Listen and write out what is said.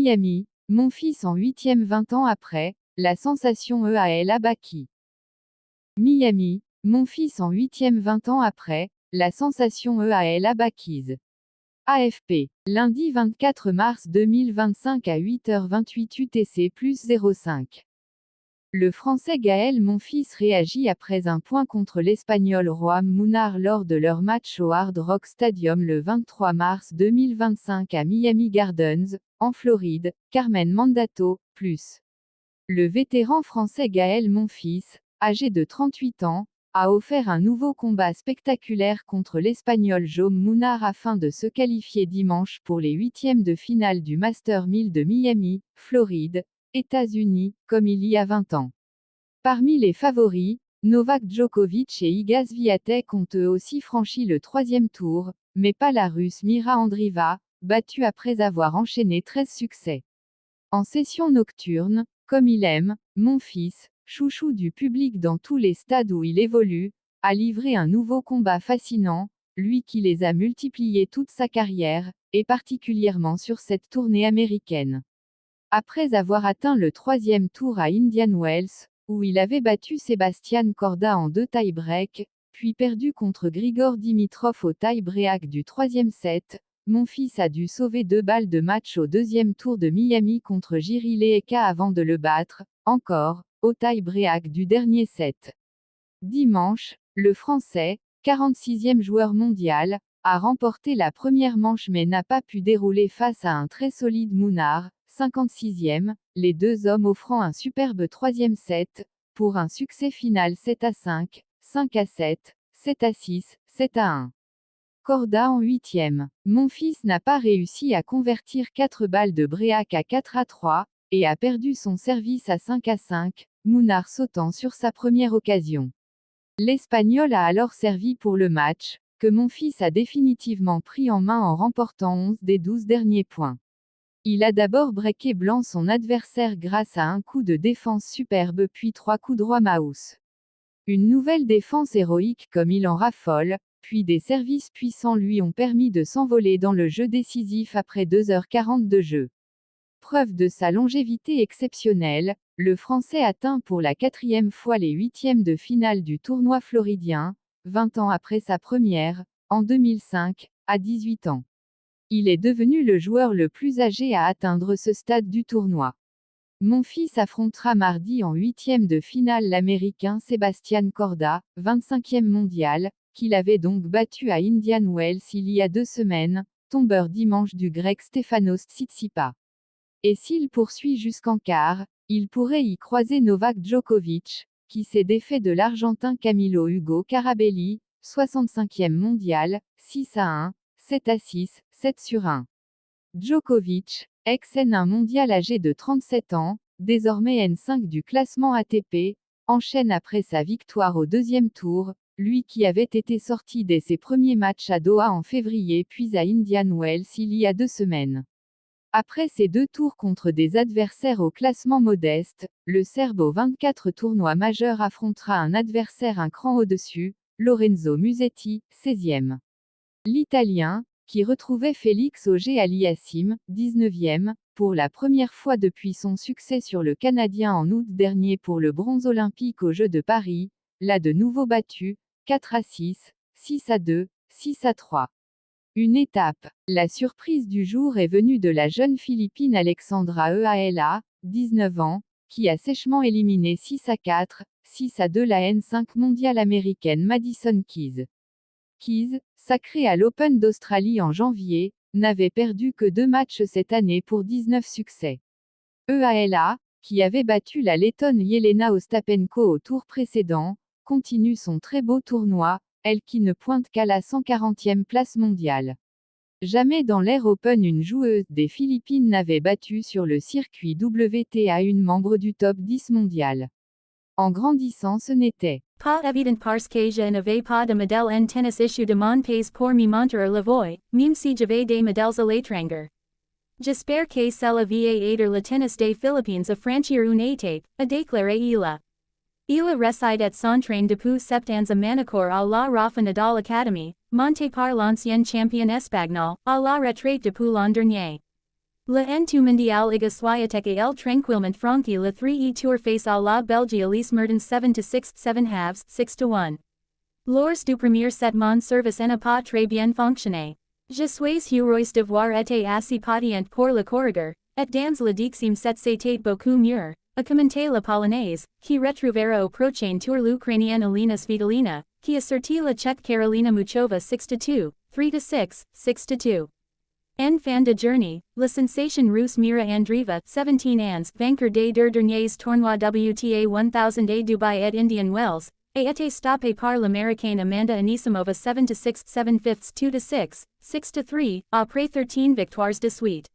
Miami, Monfils en 8e 20 ans après, la sensation EAL a Baki. Miami, Monfils en 8e 20 ans après, la sensation EAL a Bakis. AFP. Lundi 24 mars 2025 à 8h28 UTC plus 05. Le Français Gaël Monfils réagit après un point contre l'Espagnol Joan Munar lors de leur match au Hard Rock Stadium le 23 mars 2025 à Miami Gardens, en Floride. Carmen Mandato, plus. Le vétéran français Gaël Monfils, âgé de 38 ans, a offert un nouveau combat spectaculaire contre l'Espagnol Jaume Munar afin de se qualifier dimanche pour les huitièmes de finale du Master 1000 de Miami, Floride, États-Unis, comme il y a 20 ans. Parmi les favoris, Novak Djokovic et Iga Swiatek ont eux aussi franchi le troisième tour, mais pas la Russe Mira Andreeva, battue après avoir enchaîné 13 succès. En session nocturne, comme il aime, Monfils, chouchou du public dans tous les stades où il évolue, a livré un nouveau combat fascinant, lui qui les a multipliés toute sa carrière, et particulièrement sur cette tournée américaine. Après avoir atteint le troisième tour à Indian Wells, où il avait battu Sebastian Corda en 2 tie-breaks, puis perdu contre Grigor Dimitrov au tie-break du troisième set, Monfils a dû sauver 2 balles de match au deuxième tour de Miami contre Jiří Lehecka avant de le battre, encore, au tie-break du dernier set. Dimanche, le Français, 46e joueur mondial, a remporté la première manche mais n'a pas pu dérouler face à un très solide Munar, 56e, les deux hommes offrant un superbe troisième set, pour un succès final 7-5, 5-7, 7-6, 7-1. Corda en 8e. Monfils n'a pas réussi à convertir 4 balles de break à 4-3, et a perdu son service à 5-5, Munar sautant sur sa première occasion. L'Espagnol a alors servi pour le match, que Monfils a définitivement pris en main en remportant 11 des 12 derniers points. Il a d'abord breaké blanc son adversaire grâce à un coup de défense superbe puis 3 coups droits mouse. Une nouvelle défense héroïque comme il en raffole, puis des services puissants lui ont permis de s'envoler dans le jeu décisif après 2h40 de jeu. Preuve de sa longévité exceptionnelle, le Français atteint pour la 4e fois les huitièmes de finale du tournoi floridien, 20 ans après sa première, en 2005, à 18 ans. Il est devenu le joueur le plus âgé à atteindre ce stade du tournoi. Monfils affrontera mardi en huitième de finale l'Américain Sebastian Corda, 25e mondial, qu'il avait donc battu à Indian Wells il y a 2 semaines, tombeur dimanche du Grec Stefanos Tsitsipas. Et s'il poursuit jusqu'en quart, il pourrait y croiser Novak Djokovic, qui s'est défait de l'Argentin Camilo Hugo Carabelli, 65e mondial, 6-1, 7-6, 7-1. Djokovic, ex-N1 mondial âgé de 37 ans, désormais N5 du classement ATP, enchaîne après sa victoire au deuxième tour, lui qui avait été sorti dès ses premiers matchs à Doha en février puis à Indian Wells il y a 2 semaines. Après ces 2 tours contre des adversaires au classement modeste, le Serbe aux 24 tournois majeurs affrontera un adversaire un cran au-dessus, Lorenzo Musetti, 16e. L'Italien, qui retrouvait Félix Auger-Aliassime, 19e, pour la première fois depuis son succès sur le Canadien en août dernier pour le bronze olympique aux Jeux de Paris, l'a de nouveau battu, 4-6, 6-2, 6-3. Une étape. La surprise du jour est venue de la jeune Philippine Alexandra Eala, 19 ans, qui a sèchement éliminé 6-4, 6-2 la N5 mondiale américaine Madison Keys. Keys, sacrée à l'Open d'Australie en janvier, n'avait perdu que 2 matchs cette année pour 19 succès. Eala, qui avait battu la Lettonne Jelena Ostapenko au tour précédent, continue son très beau tournoi, elle qui ne pointe qu'à la 140e place mondiale. Jamais dans l'Air Open une joueuse des Philippines n'avait battu sur le circuit WTA une membre du top 10 mondial. En grandissant ce n'était pas évident parce que je n'avais pas de modèle en tennis issu de mon pays pour me montrer la voie, même si j'avais des modèles à l'étranger. J'espère que cela va aider le tennis des Philippines à franchir une étape, a déclaré Ila. Ila reside at s'entraîne depuis septans à Manacor à la Rafa Nadal Academy, montée par l'ancien champion espagnol, à la retraite depuis l'an dernier. Le N2 mondial Igaswayatek el tranquillement franqui le 3e tour face à la Belgique Elise Mertens 7-6 7 halves 6-1. Lors du premier set mon service n'a pas très bien fonctionné. Je suis heureux d'avoir été assez patient pour le corriger, et dans le deuxième set c'était beaucoup mieux, a commenté la polonaise, qui retrouvera au prochain tour l'Ukrainienne Elena Svitolina, qui a sorti la Tchèque Karolina Muchova 6-2, 3-6, 6-2. En fin de journée, la sensation russe Mira Andreeva 17 ans, vainqueur des deux derniers tournois WTA 1000 à Dubai et Indian Wells, a été stoppée par l'Américaine Amanda Anisimova 7-6, 7-5, 2-6, 6-3, après 13 victoires de suite.